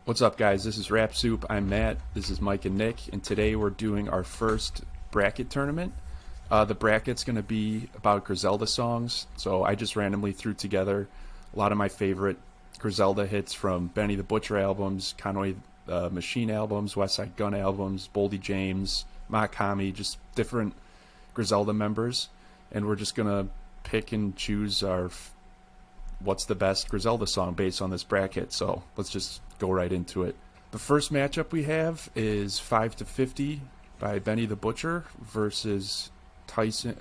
What's up, guys? This is Rap Soup. I'm Matt. This is Mike and Nick, and today we're doing our first bracket tournament. The bracket's going to be about Griselda songs, so I just randomly threw together a lot of my favorite Griselda hits from Benny the Butcher albums, Conway The Machine albums, Westside Gunn albums, Boldy James, Mach-Hommy, just different Griselda members, and we're just going to pick and choose our what's the best Griselda song based on this bracket. So let's just go right into it. The first matchup we have is 5 to 50 by Benny the Butcher versus Tyson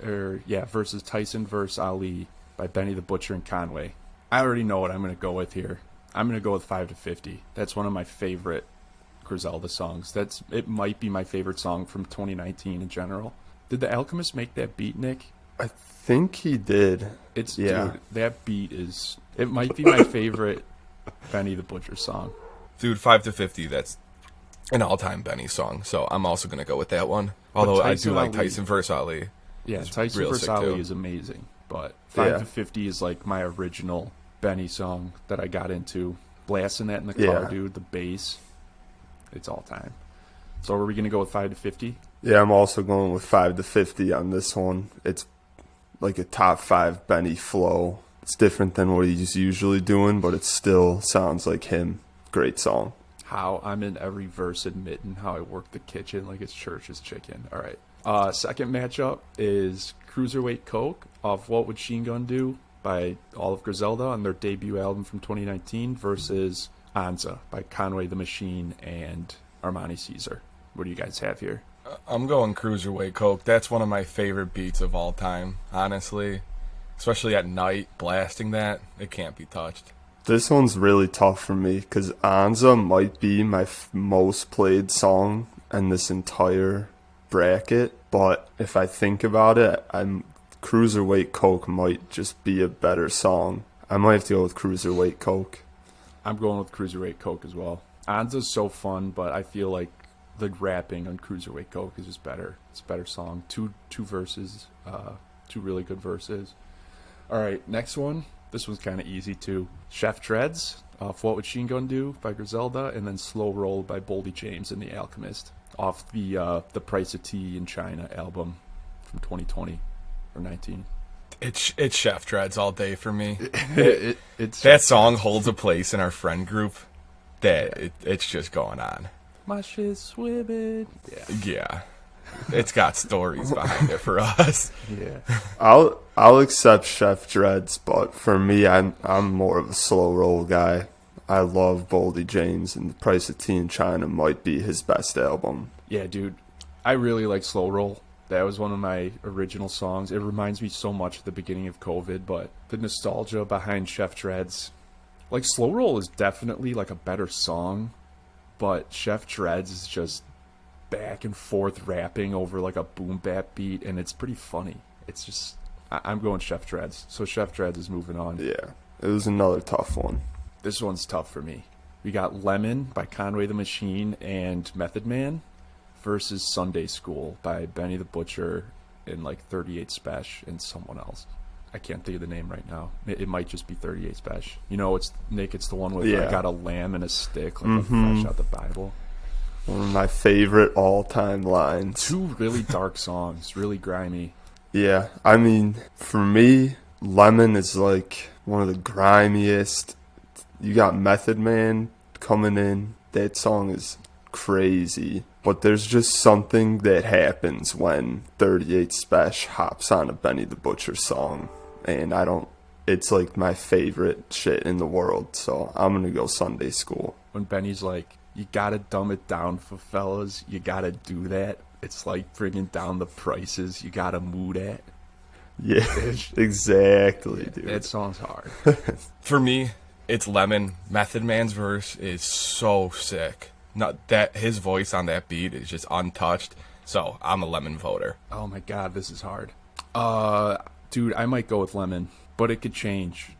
versus Ali by Benny the Butcher and Conway. I already know what I'm going to go with here. I'm going to go with 5 to 50. That's one of my favorite Griselda songs. It might be my favorite song from 2019 in general. Did the Alchemist make that beat, Nick? I think he did. Dude, that beat it might be my favorite Benny the Butcher song. Dude, 5 to 50, that's an all-time Benny song, so I'm also going to go with that one. Although I do like Tyson vs. Ali. Yeah, Tyson vs. Ali is amazing, but 5 to 50 is like my original Benny song that I got into. Blasting that in the car, dude, the bass, it's all time. So are we going to go with 5 to 50? Yeah, I'm also going with 5 to 50 on this one. It's like a top 5 Benny flow. It's different than what he's usually doing, but it still sounds like him. Great song. How I'm in every verse admitting how I work the kitchen like it's church's chicken. All right. Second matchup is CruiserWeightCoke off What Would Sheen Gun Do by all of Griselda on their debut album from 2019 versus Anza by Conway The Machine and Armani Caesar. What do you guys have here? I'm going CruiserWeightCoke. That's one of my favorite beats of all time, honestly. Especially at night, blasting that, it can't be touched. This one's really tough for me because Anza might be my most played song in this entire bracket. But if I think about it, CruiserWeightCoke might just be a better song. I might have to go with CruiserWeightCoke. I'm going with CruiserWeightCoke as well. Anza's so fun, but I feel like the rapping on CruiserWeightCoke is just better. It's a better song. Two verses, two really good verses. All right, next one. This one's kind of easy too. Chef Dreds off What Would Sheen Gun Do by Griselda, and then Slow Roll by Boldy James and the Alchemist off the Price of Tea in China album from 2020 or 19. It's Chef Dreds all day for me. It's that song holds a place in our friend group that it's just going on. My shit's swimming. Yeah. It's got stories behind it for us. Yeah. I'll accept Chef Dreds, but for me, I'm more of a slow roll guy. I love Boldy James, and The Price of Tea in China might be his best album. Yeah, dude. I really like Slow Roll. That was one of my original songs. It reminds me so much of the beginning of COVID, but the nostalgia behind Chef Dreds. Like, Slow Roll is definitely like a better song, but Chef Dreds is just back and forth rapping over like a boom bap beat, and it's pretty funny. It's just, I'm going Chef Dreds. So Chef Dreds is moving on. Yeah, it was another tough one. This one's tough for me. We got Lemon by Conway the Machine and Method Man versus Sunday School by Benny the Butcher and like 38 Spesh and someone else. I can't think of the name right now. It might just be 38 Spesh. You know, it's Nick. It's the one with I got a lamb and a stick, like fresh out the Bible. One of my favorite all-time lines. Two really dark songs, really grimy. Yeah, I mean, for me, Lemon is like one of the grimiest. You got Method Man coming in. That song is crazy. But there's just something that happens when 38 Spesh hops on a Benny the Butcher song. And it's like my favorite shit in the world. So I'm going to go Sunday School. When Benny's like, you gotta dumb it down for fellas. You gotta do that. It's like bringing down the prices. You gotta move that. Yeah, exactly, dude. That song's hard. For me, it's Lemon. Method Man's verse is so sick. Not that his voice on that beat is just untouched. So I'm a Lemon voter. Oh my god, this is hard. Dude, I might go with Lemon, but it could change.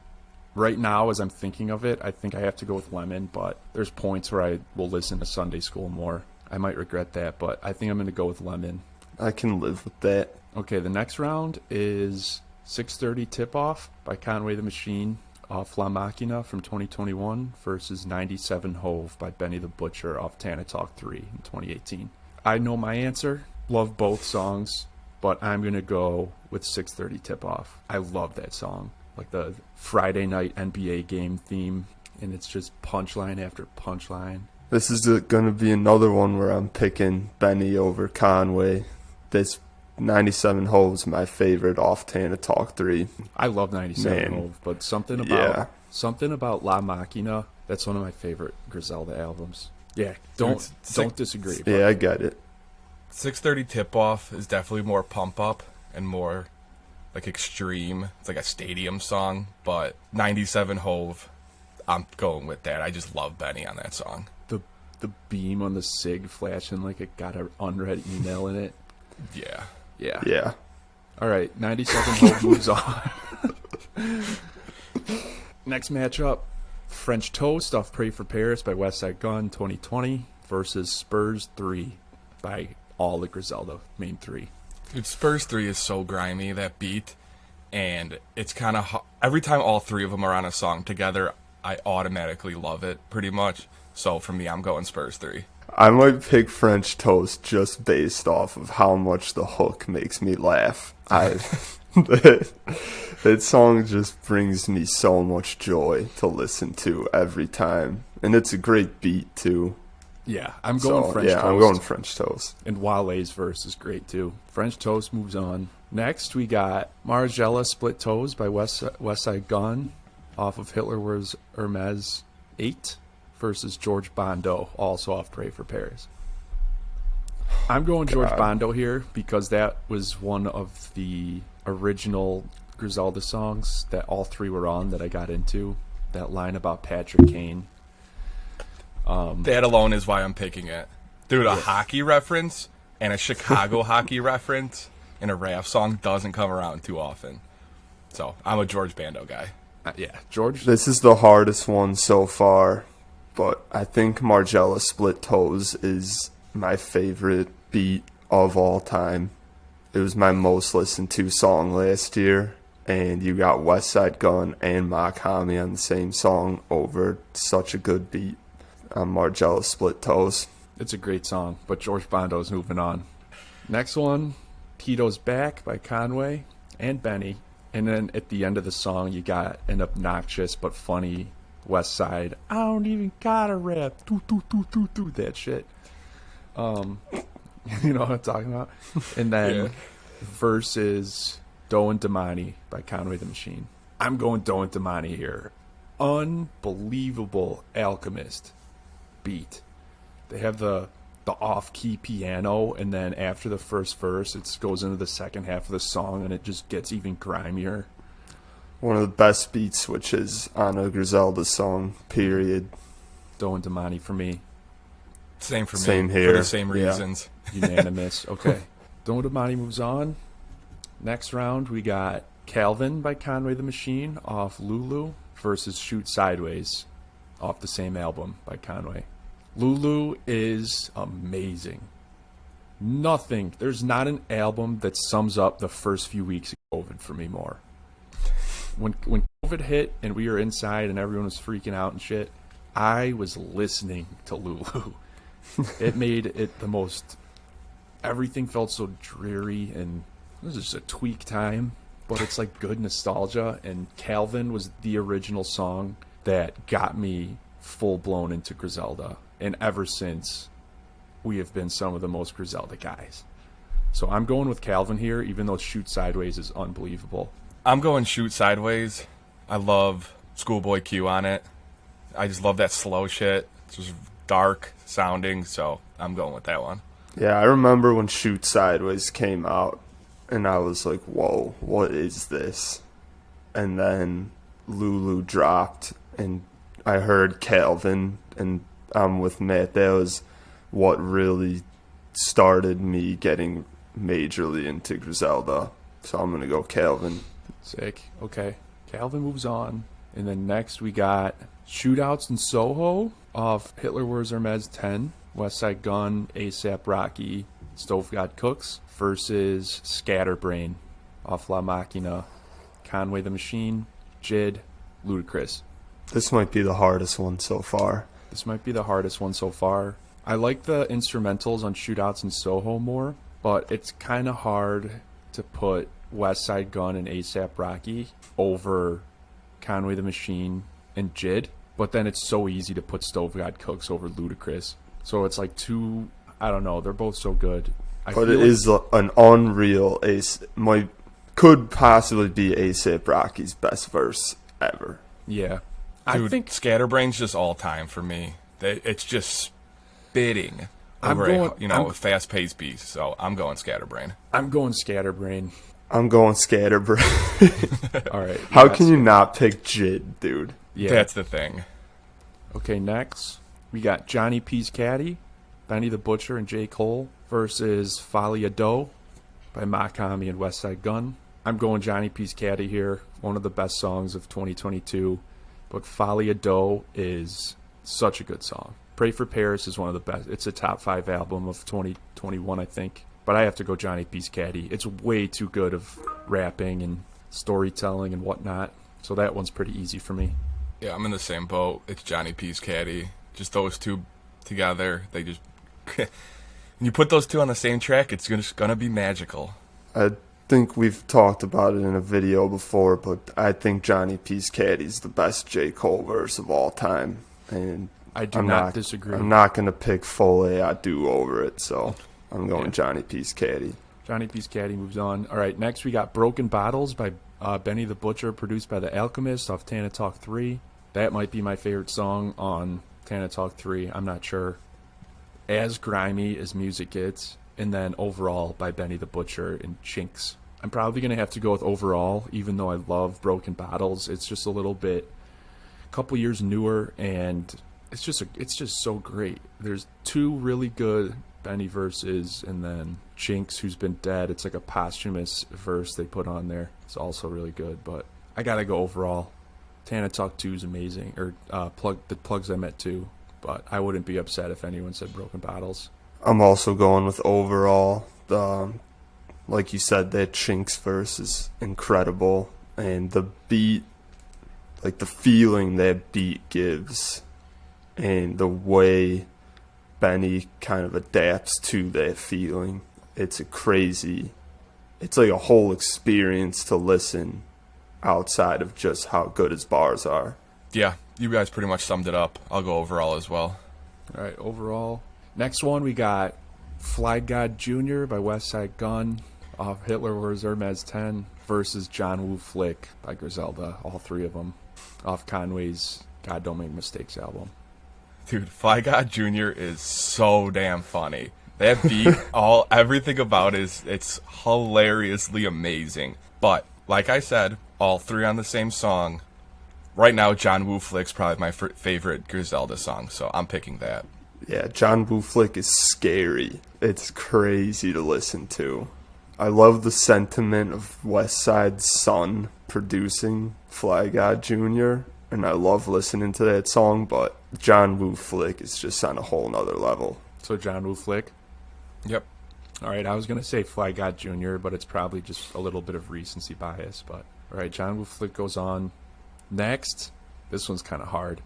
Right now, as I'm thinking of it, I think I have to go with Lemon, but there's points where I will listen to Sunday School more. I might regret that, but I think I'm going to go with Lemon. I can live with that. Okay, the next round is 6:30 Tip-Off by Conway the Machine off La Machina from 2021 versus 97 Hove by Benny the Butcher off Tana Talk 3 in 2018. I know my answer. Love both songs, but I'm going to go with 6:30 Tip Off. I love that song. Like the Friday night NBA game theme, and it's just punchline after punchline. This is going to be another one where I'm picking Benny over Conway. This 97 Hove's my favorite off Tana Talk 3. I love 97 Hove, but something about La Machina, that's one of my favorite Griselda albums. Yeah, don't disagree. Yeah, I get it. 6:30 Tip Off is definitely more pump up and more like extreme. It's like a stadium song, but 97 Hove, I'm going with that. I just love Benny on that song. The beam on the SIG flashing like it got an unread email in it. Yeah. Yeah. All right, 97 Hove moves on. Next matchup, French Toast off Pray for Paris by Westside Gunn 2020 versus Spurs 3 by all the Griselda main three. Dude, Spurs 3 is so grimy, that beat, and it's kind of every time all three of them are on a song together, I automatically love it pretty much. So for me, I'm going Spurs 3. I might pick French Toast just based off of how much the hook makes me laugh. That song just brings me so much joy to listen to every time, and it's a great beat too. Yeah, I'm going French Toast. Yeah, I'm going French Toast. And Wale's verse is great too. French Toast moves on. Next, we got MarigelaSplit Toes by Westside Gunn off of Hitler Wears Hermes 8 versus George Bondo, also off Pray for Paris. I'm going George Bondo here because that was one of the original Griselda songs that all three were on that I got into. That line about Patrick Kane. That alone is why I'm picking it. Dude, a hockey reference and a Chicago hockey reference in a rap song doesn't come around too often. So I'm a George Bando guy. George. This is the hardest one so far, but I think MarigelaSplit Toes is my favorite beat of all time. It was my most listened to song last year, and you got Westside Gunn and Mach-Hommy on the same song over such a good beat on MarigelaSplit Toes. It's a great song, but George Bondo's moving on. Next one, Tito's Back by Conway and Benny. And then at the end of the song, you got an obnoxious but funny Westside. I don't even gotta rap. Do that shit. You know what I'm talking about? And then versus Doe and Damani by Conway the Machine. I'm going Doe and Damani here. Unbelievable Alchemist beat. They have the off-key piano, and then after the first verse, it goes into the second half of the song, and it just gets even grimier. One of the best beat switches on a Griselda song, period. Doe and Damani for me. Same for me. Same here. For the same reasons. Unanimous. Okay. Doe and Damani moves on. Next round, we got Calvin by Conway the Machine off Lulu versus Shoot Sideways off the same album by Conway. Lulu is amazing. There's not an album that sums up the first few weeks of COVID for me more. When COVID hit and we were inside and everyone was freaking out and shit, I was listening to Lulu. It made it the most, everything felt so dreary, and it was just a tweak time, but it's like good nostalgia. And Calvin was the original song that got me full blown into Griselda. And ever since, we have been some of the most Griselda guys. So I'm going with Calvin here, even though Shoot Sideways is unbelievable. I'm going Shoot Sideways. I love Schoolboy Q on it. I just love that slow shit. It's just dark sounding, so I'm going with that one. Yeah, I remember when Shoot Sideways came out, and I was like, whoa, what is this? And then Lulu dropped, and I heard Calvin, and I'm with Matt. That was what really started me getting majorly into Griselda. So I'm going to go Calvin. Sick. Okay. Calvin moves on. And then next we got Shootouts in Soho off Hitler Wears Hermes 10, Westside Gunn, ASAP Rocky, Stove God Cooks versus Scatterbrain off La Machina, Conway the Machine, Jid, Ludacris. This might be the hardest one so far. This might be the hardest one so far. I like the instrumentals on Shootouts and Soho more, but it's kind of hard to put Westside Gunn and A$AP Rocky over Conway the Machine and Jid, but then it's so easy to put God Cooks over Ludacris. So it's like two, I don't know, they're both so good. But it is an unreal could possibly be A$AP Rocky's best verse ever. Yeah. Dude, I think Scatterbrain's just all time for me. It's just spitting I'm over going- fast-paced beats. So I'm going Scatterbrain. I'm going Scatterbrain. I'm going Scatterbrain. All right. How can you not pick Jid, dude? Yeah. That's the thing. Okay, next we got Johnny P's Caddy, Benny the Butcher and J. Cole versus Folia Doe by Mach-Hommy and Westside Gunn. I'm going Johnny P's Caddy here, one of the best songs of 2022. But Folia Doe is such a good song. Pray for Paris is one of the best. It's a top 5 album of 2021, I think. But I have to go Johnny P's Caddy. It's way too good of rapping and storytelling and whatnot. So that one's pretty easy for me. Yeah, I'm in the same boat. It's Johnny P's Caddy. Just those two together, they just... when you put those two on the same track, it's just gonna be magical. I think we've talked about it in a video before, but I think Johnny P's Caddy's the best J. Cole verse of all time. And I do not disagree. I'm not going to pick Folie I Do over it, so I'm going Johnny P's Caddy. Johnny P's Caddy moves on. All right, next we got Broken Bottles by Benny the Butcher, produced by The Alchemist off Tana Talk 3. That might be my favorite song on Tana Talk 3. I'm not sure. As grimy as music gets. And then Overall by Benny the Butcher and Chinks. I'm probably going to have to go with Overall, even though I love Broken Bottles. It's just a little bit, a couple years newer, and it's just so great. There's two really good Benny verses, and then Chinks, who's been dead. It's like a posthumous verse they put on there. It's also really good, but I got to go Overall. Tana Talk 2 is amazing, or the Plugs I Met too, but I wouldn't be upset if anyone said Broken Bottles. I'm also going with Overall. Like you said, that Chinks verse is incredible, and the beat, like the feeling that beat gives, and the way Benny kind of adapts to that feeling, it's like a whole experience to listen outside of just how good his bars are. Yeah, you guys pretty much summed it up. I'll go Overall as well. All right, Overall. Next one, we got FlyGod Jr. by Westside Gunn off Hitler Wears Hermes 10 versus John Woo Flick by Griselda, all three of them, off Conway's God Don't Make Mistakes album. Dude, FlyGod Jr. is so damn funny. That beat, everything about it's hilariously amazing. But, like I said, all three on the same song. Right now, John Woo Flick's probably my favorite Griselda song, so I'm picking that. Yeah, John Woo Flick is scary. It's crazy to listen to. I love the sentiment of Westside's son producing FlyGod Jr., and I love listening to that song, but John Woo Flick is just on a whole nother level. So John Woo Flick? Yep. All right, I was going to say FlyGod Jr., but it's probably just a little bit of recency bias. But all right, John Woo Flick goes on. Next, this one's kind of hard.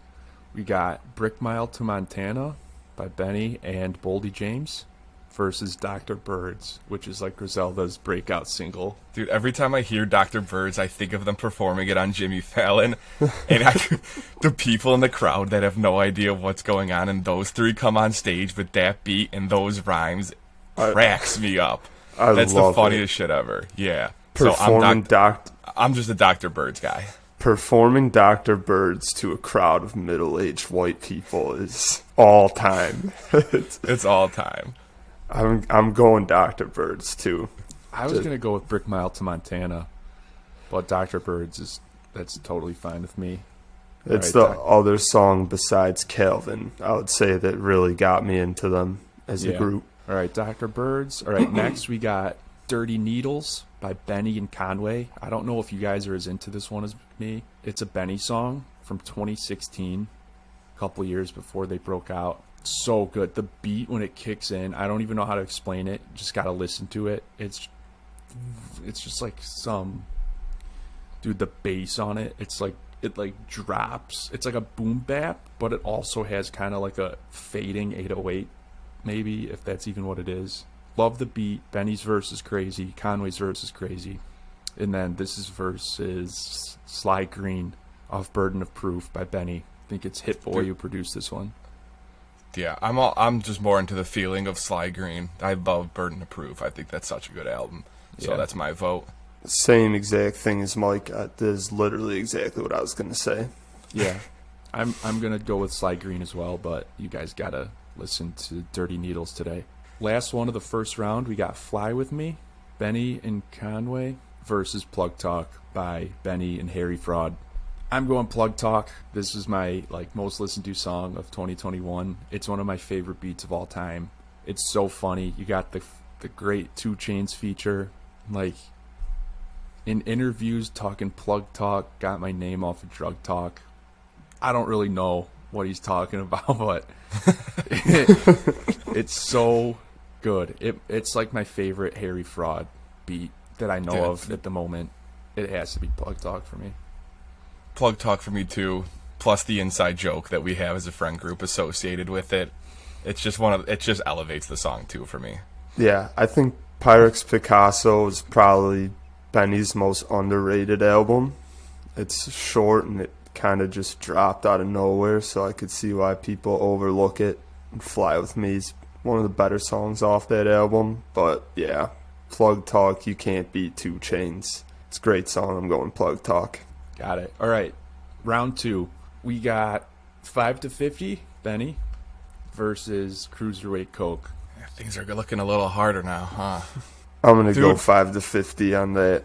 We got BrickmileToMontana by Benny and Boldy James versus Dr. Birds, which is like Griselda's breakout single. Dude, every time I hear Dr. Birds, I think of them performing it on Jimmy Fallon. And the people in the crowd that have no idea what's going on, and those three come on stage with that beat and those rhymes, cracks me up. That's the funniest shit ever. Yeah. Performing I'm just a Dr. Birds guy. Performing Dr. Birds to a crowd of middle-aged white people is all time. It's all time. I'm going Dr. Birds too. I was gonna go with BrickmileToMontana, but Dr. Birds that's totally fine with me. It's the other song besides Calvin, I would say, that really got me into them as a group. All right, Dr. Birds. All right, next we got Dirty Needles by Benny and Conway. I don't know if you guys are as into this one as me. It's a Benny song from 2016, a couple years before they broke out. So good. The beat when it kicks in, I don't even know how to explain it. Just got to listen to it. It's just like the bass on it. It's like it like drops. It's like a boom bap, but it also has kind of like a fading 808, maybe, if that's even what it is. Love the beat. Benny's verse is crazy. Conway's verse is crazy. And then this is versus Sly Green off Burden of Proof by Benny. I think it's Hit Boy who produced this one. Yeah, I'm just more into the feeling of Sly Green. I love Burden of Proof. I think that's such a good album. So that's my vote. Same exact thing as Mike. That is literally exactly what I was gonna say. Yeah, I'm gonna go with Sly Green as well, but you guys gotta listen to Dirty Needles today. Last one of the first round, we got Fly With Me, Benny and Conway versus Plug Talk by Benny and Harry Fraud. I'm going Plug Talk. This is my most listened to song of 2021. It's one of my favorite beats of all time. It's so funny. You got the great 2 Chainz feature. In interviews talking Plug Talk, got my name off of Drug Talk. I don't really know what he's talking about, but it's so good. It's like my favorite Harry Fraud beat that I know of at the moment. It has to be Plug Talk for me. Plug Talk for me too, plus the inside joke that we have as a friend group associated with it. It just elevates the song too for me. Yeah, I think Pyrex Picasso is probably Benny's most underrated album. It's short and it kind of just dropped out of nowhere, so I could see why people overlook it. And Fly With Me is one of the better songs off that album. But yeah, Plug Talk, you can't beat 2 Chainz. It's a great song. I'm going Plug Talk. Got it. All right, round 2. We got 5 to 50, Benny, versus CruiserWeightCoke. Things are looking a little harder now, huh? I'm going to go 5 to 50 on that.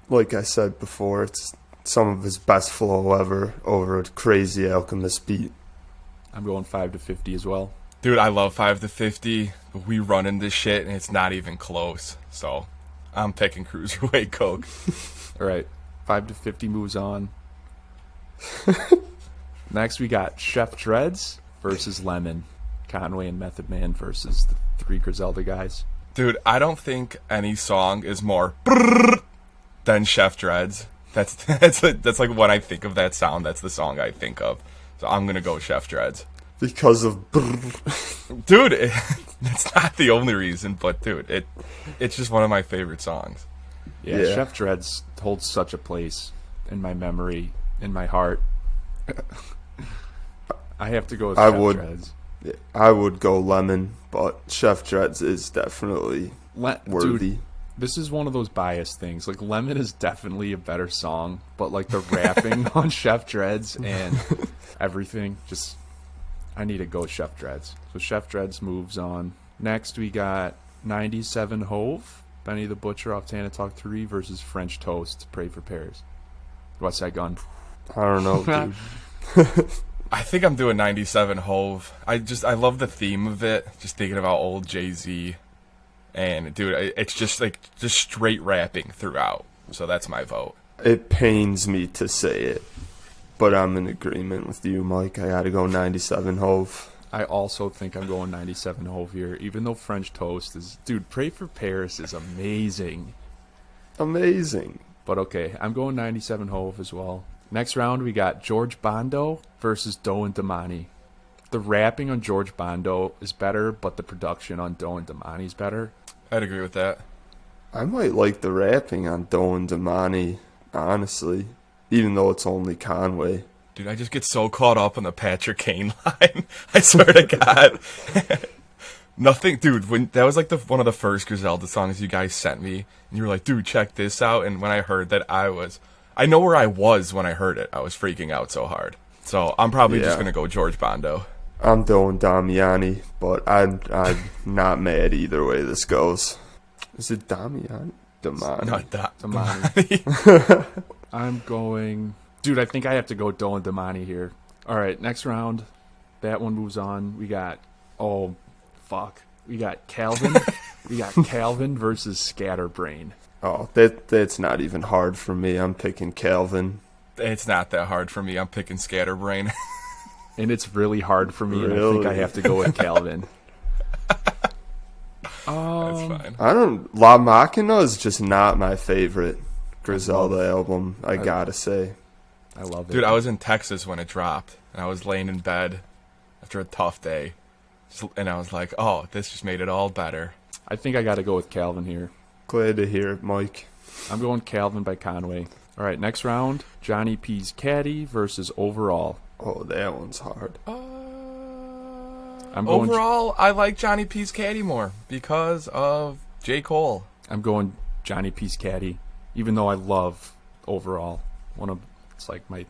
Like I said before, it's some of his best flow ever over a crazy Alchemist beat. I'm going 5 to 50 as well. Dude, I love 5 to 50. But we running this shit, and it's not even close. So I'm picking CruiserWeightCoke. All right, 5 to 50 moves on. Next, we got Chef Dreds versus Lemon. Conway and Method Man versus the 3 Griselda guys. Dude, I don't think any song is more than Chef Dreds. That's like when I think of that sound, that's the song I think of. So I'm gonna go Chef Dreds. Because of dude, it's not the only reason, but dude, it's just one of my favorite songs. Yeah, Chef Dreds holds such a place in my memory, in my heart. I have to go with Chef Dreds. I would go Lemon, but Chef Dreds is definitely worthy. Dude, this is one of those biased things. Lemon is definitely a better song, but the rapping on Chef Dreds and everything, just I need to go Chef Dreds. So Chef Dreds moves on. Next we got 97 Hove, Benny the Butcher off Tana Talk 3 versus French Toast, Pray for Paris. Westside Gunn. I don't know, dude. I think I'm doing 97 Hove. I love the theme of it. Just thinking about old Jay-Z. And, dude, it's just straight rapping throughout. So that's my vote. It pains me to say it, but I'm in agreement with you, Mike. I gotta go 97 Hove. I also think I'm going 97 Hove here, even though French Toast is... Dude, Pray for Paris is amazing. Amazing. But okay, I'm going 97 Hove as well. Next round, we got George Bondo versus Doe and Damani. The rapping on George Bondo is better, but the production on Doe and Damani is better. I'd agree with that. I might like the rapping on Doe and Damani, honestly, even though it's only Conway. Dude, I just get so caught up on the Patrick Kane line. I swear to God. Nothing, dude, when that was one of the first Griselda songs you guys sent me, and you were like, dude, check this out. And when I heard that, I know where I was when I heard it. I was freaking out so hard. So I'm probably just going to go George Bondo. I'm going Damiani, but I'm not mad either way this goes. Is it Damiani? Damani. Not Damani. I'm going... Dude, I think I have to go Doe and Damani here. All right, next round. That one moves on. We got... Oh, fuck. We got Calvin. We got Calvin versus Scatterbrain. Oh, that's not even hard for me. I'm picking Calvin. It's not that hard for me. I'm picking Scatterbrain. And it's really hard for me, really? And I think I have to go with Calvin. That's fine. La Machina is just not my favorite Griselda album, I gotta say. I love it. Dude, I was in Texas when it dropped, and I was laying in bed after a tough day, and I was like, oh, this just made it all better. I think I got to go with Calvin here. Glad to hear it, Mike. I'm going Calvin by Conway. All right, next round, Johnny P's Caddy versus Overall. Oh, that one's hard. I'm going Overall, I like Johnny P's Caddy more because of J. Cole. I'm going Johnny P's Caddy, even though I love Overall. It's like my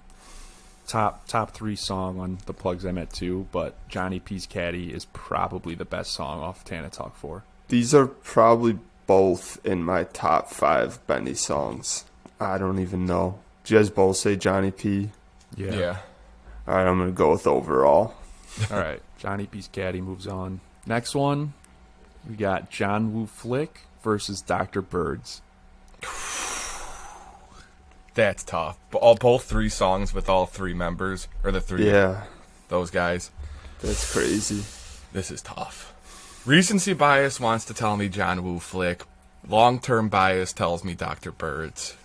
top 3 song on the plugs I'm at too, but Johnny P's Caddy is probably the best song off Tana Talk 4. These are probably both in my top 5 Benny songs. I don't even know. Did you guys both say Johnny P? Yeah. All right, I'm going to go with Overall. All right, Johnny P's Caddy moves on. Next one, we got John Woo Flick versus Dr. Birds. That's tough. But both 3 songs with all 3 members, or the 3, those guys. That's crazy. This is tough. Recency bias wants to tell me John Woo Flick. Long-term bias tells me Dr. Birds.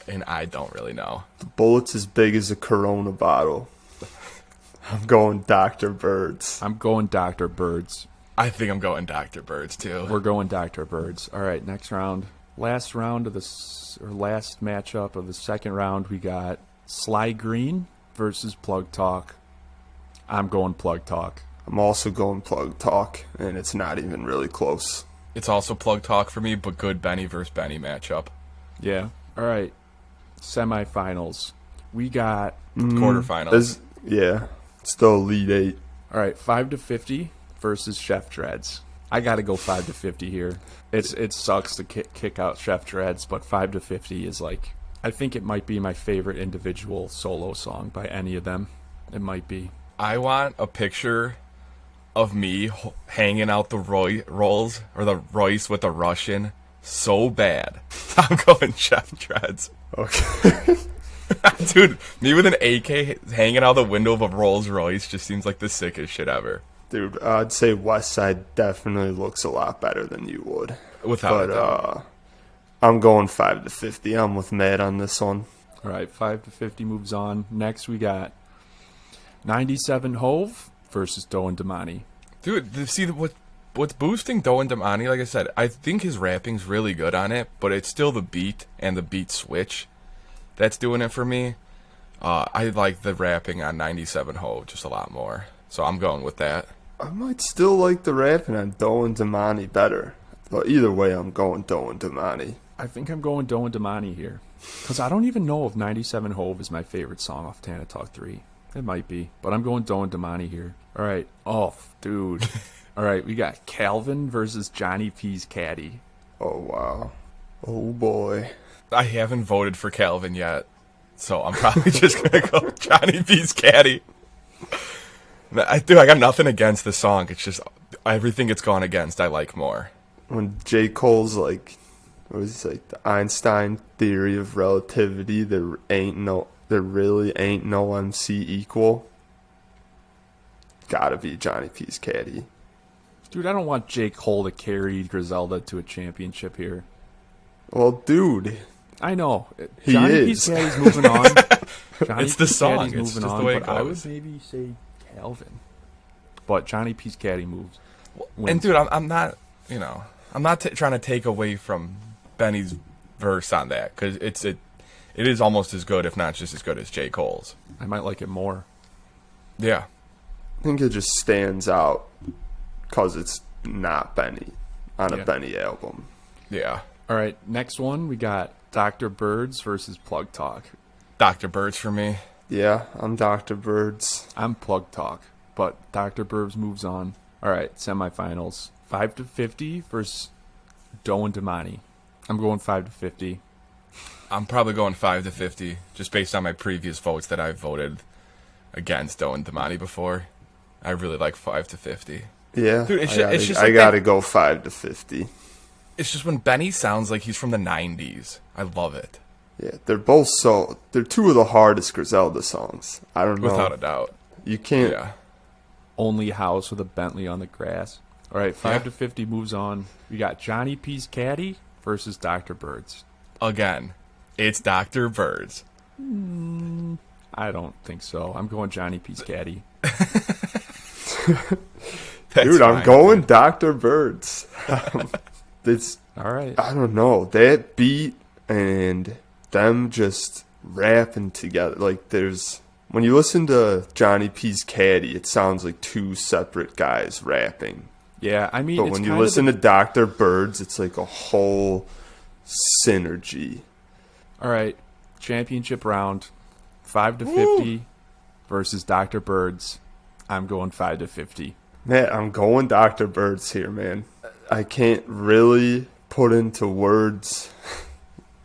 And I don't really know. The bullet's as big as a Corona bottle. I'm going Dr. Birds. I'm going Dr. Birds. I think I'm going Dr. Birds, too. We're going Dr. Birds. All right, next round. Last matchup of the second round, we got Sly Green versus Plug Talk. I'm going Plug Talk. I'm also going Plug Talk, and it's not even really close. It's also Plug Talk for me, but good Benny versus Benny matchup. Yeah. All right. Semifinals. We got Quarterfinals. Still Elite 8. All right, 5-50 versus Chef Dreds. I got to go 5-50 here. It sucks to kick out Chef Dreds, but 5-50 is like, I think it might be my favorite individual solo song by any of them. It might be. I want a picture of me hanging out the rolls or the Royce with a Russian so bad. I'm going Chef Dreds. Okay. Dude, me with an AK hanging out the window of a Rolls Royce just seems like the sickest shit ever. Dude, I'd say Westside definitely looks a lot better than you would. Without a doubt. I'm going 5-50. I'm with Matt on this one. All right, 5-50 moves on. Next, we got 97 Hove versus Doe and Damani. Dude, see what's boosting Doe and Damani, like I said, I think his rapping's really good on it, but it's still the beat and the beat switch that's doing it for me. I like the rapping on 97 Hove just a lot more, so I'm going with that. I might still like the rapping on Doe and Damani better. But either way, I'm going Doe and Damani. I think I'm going Doe and Damani here. Because I don't even know if 97 Hove is my favorite song off Tana Talk 3. It might be. But I'm going Doe and Damani here. All right. Oh, dude. All right, we got Calvin versus Johnny P's Caddy. Oh, wow. Oh, boy. I haven't voted for Calvin yet, so I'm probably just going to go Johnny P's Caddy. I got nothing against the song. It's just everything it's gone against I like more. When J. Cole's like, what was he like, the Einstein theory of relativity, there really ain't no MC equal. Gotta be Johnny P's Caddy. Dude, I don't want J. Cole to carry Griselda to a championship here. Well, dude. I know. He Johnny is. P's Caddy's moving on. Johnny It's the P's song. Caddy's It's moving just on, the way it but I would goes. maybe say Calvin. But Johnny P's Caddy moves. And dude, I'm not, I'm not trying to take away from Benny's verse on that because it is almost as good, if not just as good as J. Cole's. I might like it more. Yeah, I think it just stands out because it's not Benny on a Benny album. yeah. All right, next one, we got Dr. Birds versus Plug Talk. Dr. Birds for me. Yeah, I'm Dr. Birds. I'm Plug Talk, but Dr. Birds moves on. All right, semifinals. 5-50 versus Doe and Damani. I'm going 5-50. I'm probably going 5-50 just based on my previous votes that I've voted against Doe and Damani before. I really like 5-50. Yeah, Dude, it's just I like gotta go 5-50. It's just when Benny sounds like he's from the 90s. I love it. Yeah, they're two of the hardest Griselda songs. I don't know. Without a doubt. You can't. Yeah. Only house with a Bentley on the grass. All right, 5-50 moves on. We got Johnny P's Caddy versus Dr. Birds. Again, it's Dr. Birds. I don't think so. I'm going Johnny P's Caddy. Dude, I'm going Dr. Birds. It's All right. I don't know, that beat and them just rapping together. Like, when you listen to Johnny P's Caddy, it sounds like two separate guys rapping. Yeah, I mean, But it's when you kind of listen to Dr. Birds, it's like a whole synergy. All right, championship round, 5-50 versus Dr. Birds. I'm going 5-50. Man, I'm going Dr. Birds here, man. I can't really put into words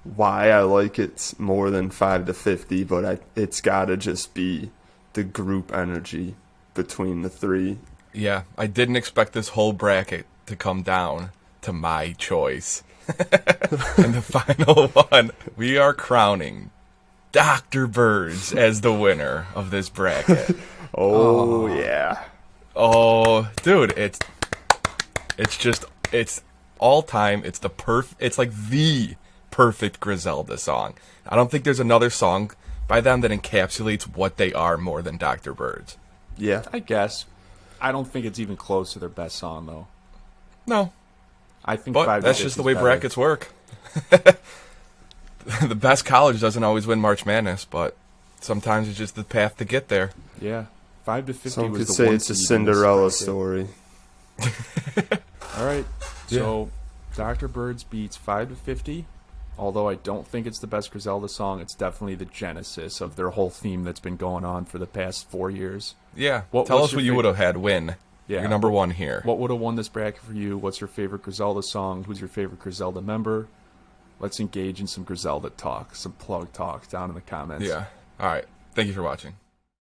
why I like it more than 5-50, but it's got to just be the group energy between the three. Yeah, I didn't expect this whole bracket to come down to my choice. And the final one, we are crowning Dr. Birds as the winner of this bracket. Oh, yeah. Oh, dude, it's all time. It's like the perfect Griselda song. I don't think there's another song by them that encapsulates what they are more than Dr. Birds. Yeah. I guess. I don't think it's even close to their best song, though. No, I think but 5-50 that's just the way is better. brackets work. The best college doesn't always win March Madness, but sometimes it's just the path to get there. Yeah, 5-50 Some was could the say one it's a seed in this Cinderella bracket. story. All right, so Dr. Birds beats 5-50. Although I don't think it's the best Griselda song, it's definitely the genesis of their whole theme that's been going on for the past 4 years. Yeah, Tell tell us us your what you fav- would have had win. Yeah. You're number one here. What would have won this bracket for you? What's your favorite Griselda song? Who's your favorite Griselda member? Let's engage in some Griselda talk, some plug talk down in the comments. Yeah. All right. Thank you for watching.